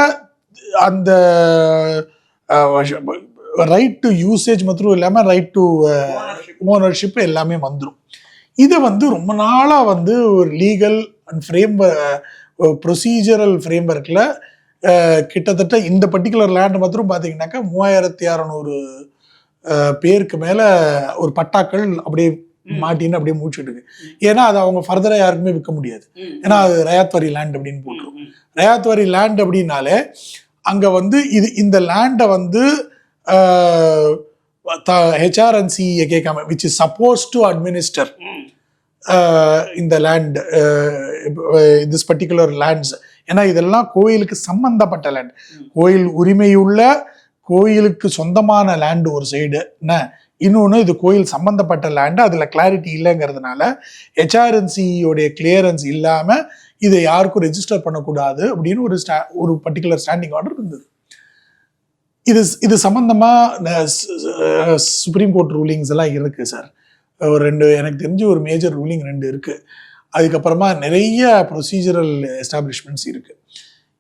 அந்த ரைட் டு யூசேஜ் மாத்திரம் இல்லாம ரைட் டு ஓனர்ஷிப் எல்லாமே வந்துடும். இதை வந்து ரொம்ப நாளா வந்து ஒரு லீகல் அண்ட் ப்ரொசீஜரல் ஃப்ரேம்வொர்க்ல கிட்டத்தட்ட இந்த பர்டிகுலர் லேண்ட் மாத்திரம் பார்த்தீங்கன்னாக்கா 3600 பேருக்கு மேல ஒரு பட்டாக்கள் அப்படியே மாட்டின்னு அப்படியே மூச்சுட்டு இருக்கு. ஏன்னா அது அவங்க ஃபர்தரா யாருக்குமே விற்க முடியாது, ஏன்னா அது ரயாத்வாரி லேண்ட் அப்படின்னு போட்டுரும். ரயாத்வாரி லேண்ட் அப்படின்னாலே அங்க வந்து இந்த லேண்டை வந்து HRNC கேட்காம which is suppose to administer இந்த லேண்ட், திஸ் பர்டிகுலர் லேண்ட்ஸ். ஏன்னா இதெல்லாம் கோயிலுக்கு சம்பந்தப்பட்ட லேண்ட், கோயில் உரிமையுள்ள கோயிலுக்கு சொந்தமான லேண்டு ஒரு சைடு, என்ன இன்னொன்று இது கோயில் சம்பந்தப்பட்ட லேண்டு, அதுல கிளாரிட்டி இல்லைங்கிறதுனால HRNC-யோடைய கிளியரன்ஸ் இல்லாம இதை யாருக்கும் ரெஜிஸ்டர் பண்ணக்கூடாது அப்படின்னு ஒரு பர்டிகுலர் ஸ்டாண்டிங் ஆர்டர் இருந்தது. இது சம்பந்தமா சுப்ரீம் கோர்ட் ரூலிங்ஸ் எல்லாம் இருக்கு சார். ஒரு 2 எனக்கு தெரிஞ்சு ஒரு மேஜர் ரூலிங் 2 இருக்கு. அதுக்கப்புறமா நிறைய ப்ரொசீஜரல் எஸ்டாப்ளிஷ்மெண்ட்ஸ் இருக்கு.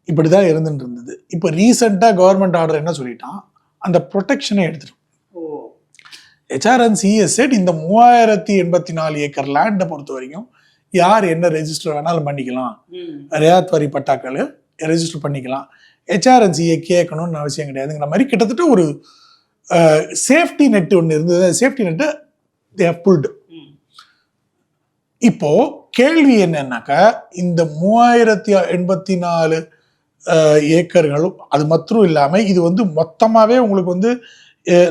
இப்படிதான் இருந்துட்டு இருந்தது. இப்போ ரீசெண்டா கவர்மெண்ட் ஆர்டர் என்ன சொல்லிட்டான், அந்த ப்ரொடெக்ஷனை எடுத்துட்டோம். HRNC செட் இந்த 3084 ஏக்கர் லேண்டை பொறுத்த வரைக்கும் யார் என்ன ரெஜிஸ்டர் வேணாலும் பண்ணிக்கலாம், ரயாத்வாரி பட்டாக்கள் ரெஜிஸ்டர் பண்ணிக்கலாம், HRNC-யை கேட்கணும்னு அவசியம் கிடையாதுங்கிற மாதிரி கிட்டத்தட்ட ஒரு சேஃப்டி நெட் ஒன்று இருந்தது. Safety net they have pulled. இப்போ கேள்வி என்னன்னாக்கா, இந்த 3084 ஏக்கர்களும் அது மட்டும் இல்லாம இது வந்து மொத்தமாவே உங்களுக்கு வந்து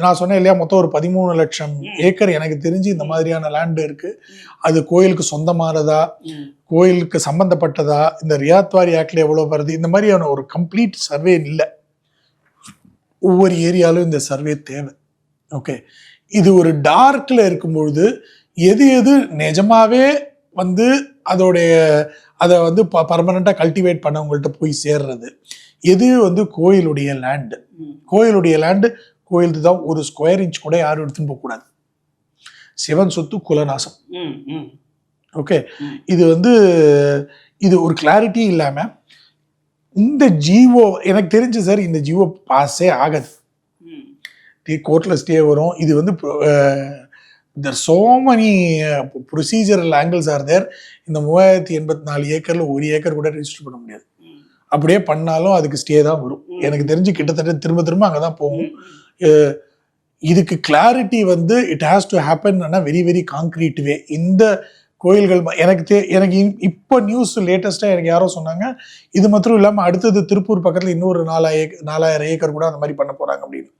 நான் சொன்னேன் இல்லையா, மொத்தம் ஒரு 13 லட்சம் ஏக்கர் எனக்கு தெரிஞ்சு இந்த மாதிரியான லேண்ட் இருக்கு. அது கோயிலுக்கு சொந்தமானதா, கோயிலுக்கு சம்பந்தப்பட்டதா, இந்த ரயாத்வாரி ஆக்ட்ல எவ்வளவு வருது, இந்த மாதிரியான ஒரு கம்ப்ளீட் சர்வே இல்லை. ஒவ்வொரு ஏரியாலும் இந்த சர்வே தேவை. ஓகே, இது ஒரு டார்க்ல இருக்கும்பொழுது எது நிஜமாவே வந்து அதை வந்து பர்மனண்டா கல்டிவேட் பண்ணவங்கள்ட்ட போய் சேர்றது, எது வந்து கோயிலுடைய லேண்டு, கோயிலுக்கு தான். ஒரு ஸ்கொயர் இன்ச் கூட யாரும் எடுத்துன்னு போக கூடாது. சிவன் சொத்து குலநாசம். ஓகே, இது வந்து இது ஒரு கிளாரிட்டி இல்லாம இந்த ஜிஓ எனக்கு தெரிஞ்சு சார், இந்த ஜிஓ பாஸே ஆகாது, கோர்ட்ல ஸ்டே வரும். இது வந்து there so many procedural angles are there. இந்த 3084 ஏக்கர்ல 1 ஏக்கர் கூட ரெஜிஸ்டர் பண்ண முடியாது. அப்படியே பண்ணாலும் அதுக்கு ஸ்டே தான் வரும். எனக்கு தெரிஞ்சு கிட்டத்தட்ட திரும்ப அங்கதான் போகும். இதுக்கு கிளாரிட்டி வந்து it has to happen very very concrete way. இந்த கோயில்கள் எனக்கு இப்போ நியூஸ் லேட்டஸ்டா எனக்கு யாரோ சொன்னாங்க, இது மாத்திரம் இல்லாம அடுத்தது திருப்பூர் பக்கத்துல இன்னொரு 4000 ஏக்கர் கூட அந்த மாதிரி பண்ண போறாங்க அப்படின்னு.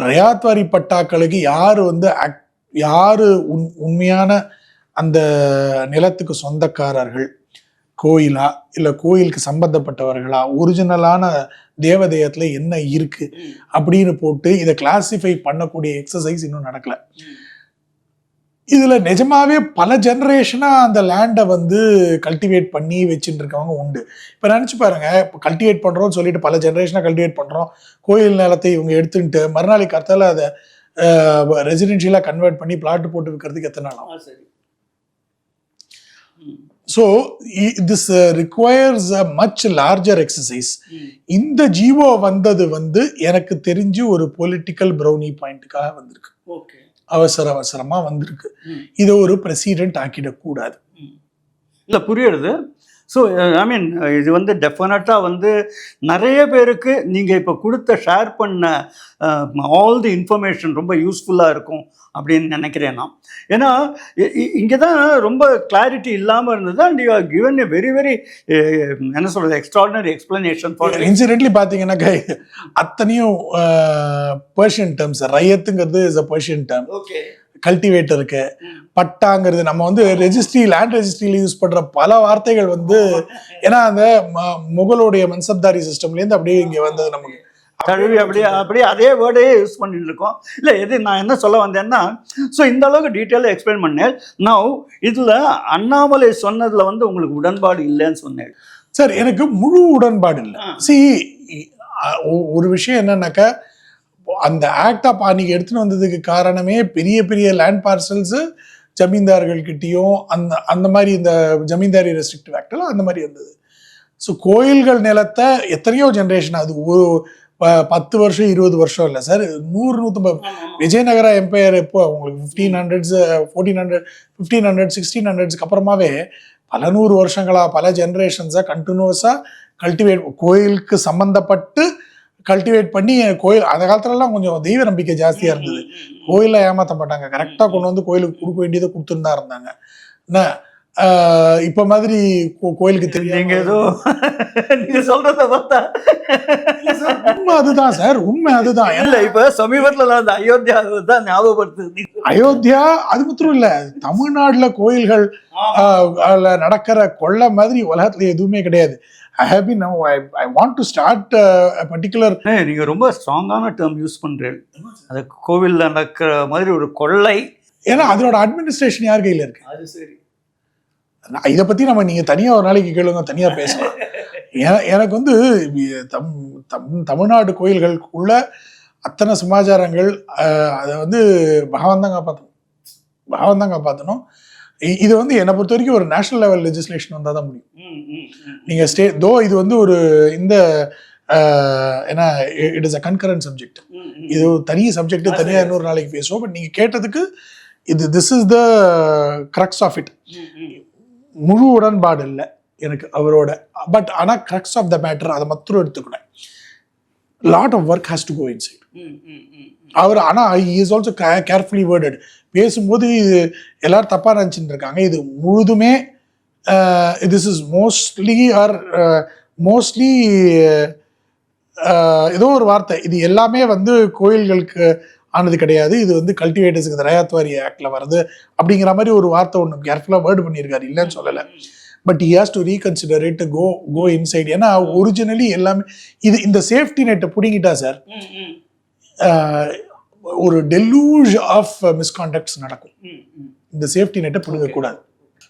ரயாத்வாரி பட்டாக்களுக்கு யாரு உண்மையான அந்த நிலத்துக்கு சொந்தக்காரர்கள், கோயிலா இல்ல கோயிலுக்கு சம்பந்தப்பட்டவர்களா, ஒரிஜினலான தேவதேயத்துல என்ன இருக்கு அப்படின்னு போட்டு இதை கிளாசிஃபை பண்ணக்கூடிய எக்ஸசைஸ் இன்னும் நடக்கல. இதுல நிஜமாவே பல ஜெனரேஷனா அந்த லேண்டை வந்து கல்டிவேட் பண்ணி வச்சுட்டு இருக்கவங்க உண்டு. இப்ப நினைச்சு பாருங்க, இப்போ கல்டிவேட் பண்றோம்னு சொல்லிட்டு பல ஜெனரேஷனா கல்டிவேட் பண்றோம், கோயில் நிலத்தை இவங்க எடுத்துட்டு மறுநாளைக்கு கருத்தால அதை ரெசிடென்ஷியலா கன்வெர்ட் பண்ணி பிளாட் போட்டு விற்கிறதுக்கு எத்தனை நாள் ஆகும்? சரி. So this requires a much larger exercise. இந்த ஜீவோ வந்தது வந்து எனக்கு தெரிஞ்சு ஒரு பொலிட்டிக்கல் ப்ரௌனி பாயிண்ட்டுக்காக வந்திருக்கு. ஓகே. அவசரமா வந்திருக்கு. இதை ஒரு பிரசிடென்ட் ஆக்கிடக்கூடாது. இல்லை, புரியுது. ஸோ ஐ மீன் இது வந்து டெஃபினட்டாக வந்து நிறைய பேருக்கு நீங்கள் இப்போ கொடுத்த ஷேர் பண்ண ஆல் தி இன்ஃபர்மேஷன் ரொம்ப யூஸ்ஃபுல்லாக இருக்கும் அப்படின்னு நினைக்கிறேன் நான். ஏன்னா இங்கே தான் ரொம்ப கிளாரிட்டி இல்லாமல் இருந்தது. And you are given a very very என்ன சொல்கிறது எக்ஸ்ட்ராடினரி எக்ஸ்பிளனேஷன் ஃபார். இன்சிடென்ட்லி பார்த்தீங்கன்னாக்கா அத்தனையும் பர்ஷியன் டேர்ம்ஸ். ரயத்துங்கிறது is a Persian term. Okay. கல்டிவேட்டருக்கு பட்டாங்கிறது நம்ம வந்து ரெஜிஸ்ட்ரி, லேண்ட் ரெஜிஸ்ட்ரியில யூஸ் பண்ற பல வார்த்தைகள் வந்து ஏன்னா அந்த முகலுடைய மன்சப்தாரி சிஸ்டம்லேருந்து அப்படியே இங்கே வந்தது நமக்கு தழுவி அப்படியே அதே வேர்டே யூஸ் பண்ணிட்டு இருக்கோம். இல்லை, எது நான் என்ன சொல்ல வந்தேன்னா, ஸோ இந்த அளவுக்கு டீட்டெயிலாக எக்ஸ்பிளைன் பண்ணேன். நான் இதில் அண்ணாமலை சொன்னதில் வந்து உங்களுக்கு உடன்பாடு இல்லைன்னு சொன்னேன் சார். எனக்கு முழு உடன்பாடு இல்லை. ஒரு விஷயம் என்னன்னாக்கா, அந்த ஆக்ட் ஆஃப் அன்னைக்கு எடுத்துன்னு வந்ததுக்கு காரணமே பெரிய பெரிய லேண்ட் பார்சல்ஸ் ஜமீன்தார்கள்கிட்டையும் அந்த மாதிரி இந்த ஜமீன்தாரி ரெஸ்ட்ரிக்டிவ் ஆக்டில் அந்த மாதிரி இருந்தது. ஸோ கோயில்கள் நிலத்தை எத்தனையோ ஜென்ரேஷன், அது ஒரு 10 வருஷம் 20 வருஷம் இல்லை சார், 100-150. விஜயநகர எம்பையர் எப்போ உங்களுக்கு 1500s 1400 1500 1600s அப்புறமாவே பல 100 வருஷங்களா பல ஜென்ரேஷன்ஸாக கண்டினியூஸாக கல்டிவேட் கோயிலுக்கு சம்மந்தப்பட்டு கல்டிவேட் பண்ணி கோயில் அந்த காலத்துலலாம் கொஞ்சம் தெய்வ நம்பிக்கை ஜாஸ்தியாக இருந்தது. கோயிலில் ஏமாற்ற மாட்டாங்க, கரெக்டாக கொண்டு வந்து கோயிலுக்கு கொடுக்க வேண்டியதை கொடுத்துருந்தா இருந்தாங்க. என்ன இப்போ மாதிரி கோயிலுக்கு தெரியும் ஏதோ நீங்க சொல்றத பார்த்தா உண்மை அதுதான் சார், உண்மை அதுதான். இல்லை, இப்போ சமீபத்தில் நான் அந்த அயோத்தியா தான் ஞாபகப்படுத்துது. அயோத்தியா அது மாத்திரம் இல்லை, தமிழ்நாட்டில் கோயில்கள் நடக்கிற கொள்ளை மாதிரி உலகத்துல எதுவுமே கிடையாது. I want to start a particular. நீங்க ரொம்ப ஸ்ட்ராங்கான டேர்ம் யூஸ் பண்றீங்க. அது கோவில்ல நடக்கிற மாதிரி ஒரு கொள்ளை. ஏன்னா அதோட அட்மினிஸ்ட்ரேஷன் யார் கையில இருக்கு? அது சரி. இதை பத்தி நீங்க தனியா ஒரு நாளைக்கு கேளுங்க, தனியா பேசலாம். எனக்கு வந்து தமிழ்நாடு கோயில்களுக்குள்ள அத்தனை சமாச்சாரங்கள் அதை வந்து பகவான் தான் காப்பாற்றணும். இது வந்து என்னை பொறுத்த வரைக்கும் ஒரு நேஷனல் லெவல் லெஜிஸ்லேஷன் வந்தால் தான் முடியும். நீங்கள் இது வந்து ஒரு இந்த ஏன்னா it is a concurrent subject. இது தனி சப்ஜெக்ட், தனியாக இன்னொரு நாளைக்கு பேசுவோம். பட் நீங்கள் கேட்டதுக்கு this is the crux of it. முழு உடன்பாடு இல்லை எனக்கு அவரோட. பட் ஆனால் கிரக்ஸ் ஆஃப் த மேட்டர் அதை மாத்திரம் எடுத்துக்கூட lot of work has to go inside அவர். ஆனால் he is also carefully worded. பேசும்போது இது எல்லாரும் தப்பாக நினச்சிட்டு இருக்காங்க. இது முழுதுமே திஸ் இஸ் மோஸ்ட்லி ஏதோ ஒரு வார்த்தை, இது எல்லாமே வந்து கோயில்களுக்கு ஆனது கிடையாது, இது வந்து கல்டிவேட்டர்ஸுக்கு இந்த ரயாத்வாரி ஆக்டில் வருது அப்படிங்கிற மாதிரி ஒரு வார்த்தை ஒன்று கேர்ஃபுல்லாக வேர்டு பண்ணியிருக்காரு, இல்லைன்னு சொல்லலை. But he has to reconsider it, go inside. ஏன்னா ஒரிஜினலி எல்லாமே இந்த சேஃப்டி நெட்டை பிடிங்கிட்டா சார் ஒரு டெலூஜ் ஆஃப் மிஸ்கான்டக்ட்ஸ் நடக்கும். இந்த சேஃப்டி நெட்டை பிடிக்கக்கூடாது.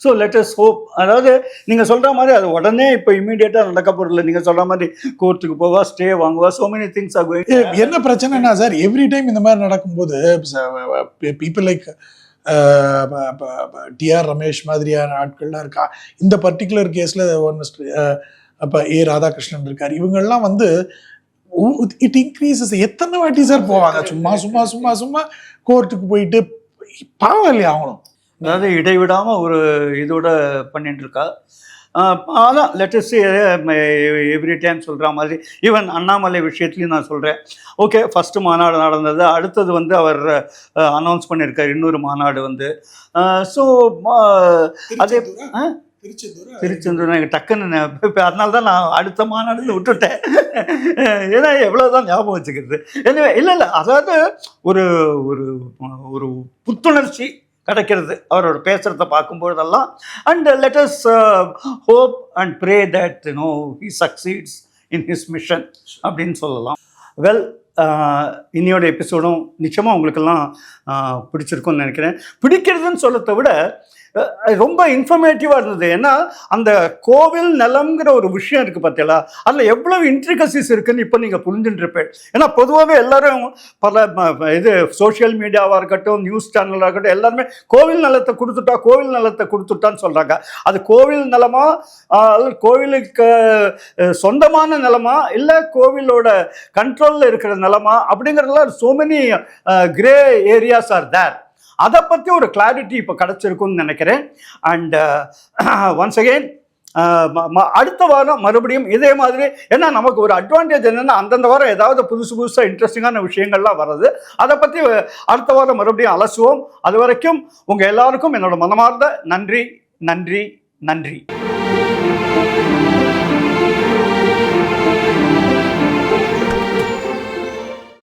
So let us hope. அதாவது நீங்கள் சொல்கிற மாதிரி அது உடனே இப்போ இமீடியட்டாக நடக்க போகிறதில்ல. நீங்கள் சொல்கிற மாதிரி கோர்ட்டுக்கு போவா, ஸ்டே வாங்குவா, so many things are going. என்ன பிரச்சனைனா சார், எவ்ரி டைம் இந்த மாதிரி நடக்கும்போது பீப்புள் லைக் டிஆர் ரமேஷ் மாதிரியான ஆட்கள்லாம் இருக்கா. இந்த பர்டிகுலர் கேஸில் அப்போ ராதாகிருஷ்ணன் இருக்கார். இவங்கெல்லாம் வந்து இட் இன்க்ரீசஸ். எத்தனை வாட்டி சார் போவாங்க சும்மா சும்மா சும்மா சும்மா கோர்ட்டுக்கு போயிட்டு? பாவம் இல்லையா அவங்களும்? அதாவது இடைவிடாமல் ஒரு இதோட பண்ணிட்டு இருக்கா. அதான் லெட்டஸ் எவ்ரி டைம் சொல்கிற மாதிரி ஈவன் அண்ணாமலை விஷயத்துலையும் நான் சொல்கிறேன். ஓகே, ஃபஸ்ட்டு மாநாடு நடந்தது, அடுத்தது வந்து அவர் அனௌன்ஸ் பண்ணியிருக்கார் இன்னொரு மாநாடு வந்து. ஸோ அதே திருச்செந்தூர் எனக்கு டக்குன்னு இப்போ அதனால தான் நான் அடுத்த மாநாடுன்னு விட்டுட்டேன். ஏன்னா எவ்வளோதான் ஞாபகம் வச்சுக்கிறது. இல்லை அதாவது ஒரு ஒரு ஒரு புத்துணர்ச்சி கிடைக்கிறது அவரோட பேசுகிறத பார்க்கும்பொழுதெல்லாம். And let us hope and pray that he succeeds in his mission அப்படின்னு சொல்லலாம். வெல், இன்னையோட எபிசோடும் நிச்சயமாக உங்களுக்கெல்லாம் பிடிச்சிருக்கும்னு நினைக்கிறேன். பிடிக்கிறதுன்னு சொல்லத்தை விட ரொம்ப இன்ஃபர்மேட்டிவாக இருந்தது. ஏன்னா அந்த கோவில் நிலம்ங்கிற ஒரு விஷயம் இருக்குது பார்த்தீங்களா, அதில் எவ்வளவு இன்ட்ரிகசிஸ் இருக்குதுன்னு இப்போ நீங்கள் புரிஞ்சுட்டுருப்பேன். ஏன்னா பொதுவாகவே எல்லாரும் பல இது சோஷியல் மீடியாவாக இருக்கட்டும், நியூஸ் சேனலாக இருக்கட்டும், எல்லாருமே கோவில் நிலத்தை கொடுத்துட்டான்னு சொல்கிறாங்க. அது கோவில் நிலமா, கோவிலுக்கு சொந்தமான நிலமா, இல்லை கோவிலோட கண்ட்ரோலில் இருக்கிற நிலமா அப்படிங்கிறதுலாம் so many grey areas are there. அதை பற்றி ஒரு கிளாரிட்டி இப்போ கிடச்சிருக்குன்னு நினைக்கிறேன். அண்ட் ஒன்ஸ் அகெயின் அடுத்த வாரம் மறுபடியும் இதே மாதிரி, ஏன்னா நமக்கு ஒரு அட்வான்டேஜ் என்னென்னா அந்தந்த வாரம் ஏதாவது புதுசாக இன்ட்ரெஸ்டிங்கான விஷயங்கள்லாம் வருது. அதை பற்றி அடுத்த வாரம் மறுபடியும் அலசுவோம். அது வரைக்கும் உங்கள் எல்லாருக்கும் என்னோட மனமார்ந்த நன்றி நன்றி நன்றி.